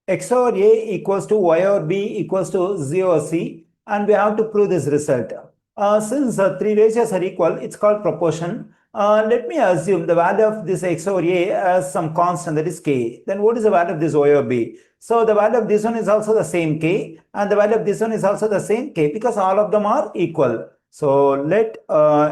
x over a equals to y over b equals to z over c, and we have to prove this result. Since three ratios are equal, it's called proportion. Let me assume the value of this x over a as some constant, that is k. Then what is the value of this y over b? So the value of this one is also the same k, and the value of this one is also the same k, because all of them are equal. So let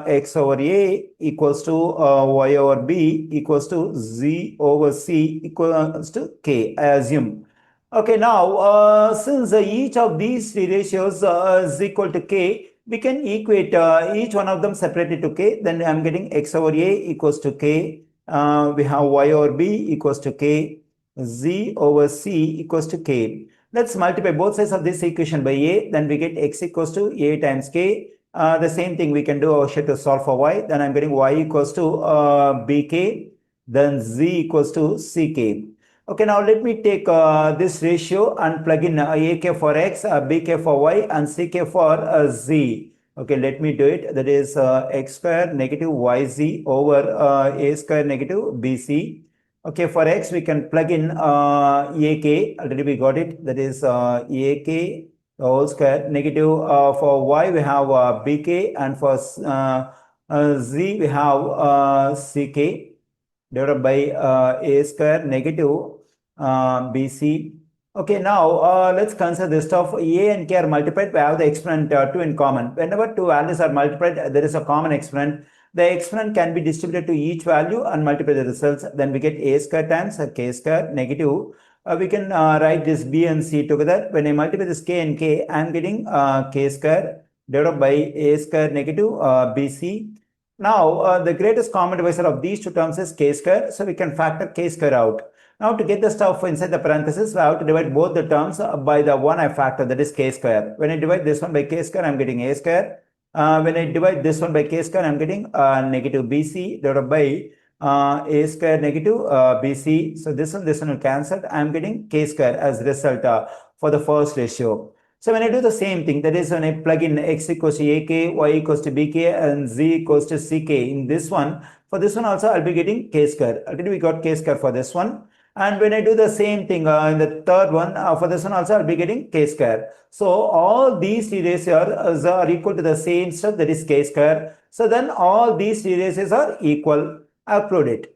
x over a equals to y over b equals to z over c equals to k, I assume. Okay, now since each of these three ratios is equal to k, we can equate each one of them separately to k. Then I'm getting x over a equals to k. We have y over b equals to k. Z over c equals to k. Let's multiply both sides of this equation by a. Then we get x equals to a times k. The same thing we can do over here to solve for y. Then I'm getting y equals to bk. Then z equals to ck. Okay, now let me take this ratio and plug in ak for x, bk for y, and ck for z. Okay, let me do it. That is x square negative yz over a square negative bc. Okay, for x we can plug in ak. Already we got it. That is ak whole square negative. For y we have bk, and for z we have ck divided by a square negative bc. Okay, now let's consider this stuff. A and k are multiplied. We have the exponent 2 in common. Whenever two values are multiplied, there is a common exponent. The exponent can be distributed to each value and multiply the results. Then we get a square times k square negative. We can write this b and c together. When I multiply this k and k, I am getting k square divided by a square negative bc. Now, the greatest common divisor of these two terms is k square, so we can factor k square out. Now, to get the stuff inside the parentheses, we have to divide both the terms by the one I factor, that is k square. When I divide this one by k square, I'm getting a square. When I divide this one by k square, I'm getting negative bc divided by a square negative bc. So this one will cancel. I'm getting k square as result for the first ratio. So when I do the same thing, that is when I plug in x equals to ak, y equals to bk, and z equals to ck in this one, for this one also I'll be getting k square. Already we got k square for this one. And when I do the same thing in the third one, for this one also I'll be getting k square. So all these three ratios are equal to the same stuff, that is k square. So then all these three ratios are equal. I've proved it.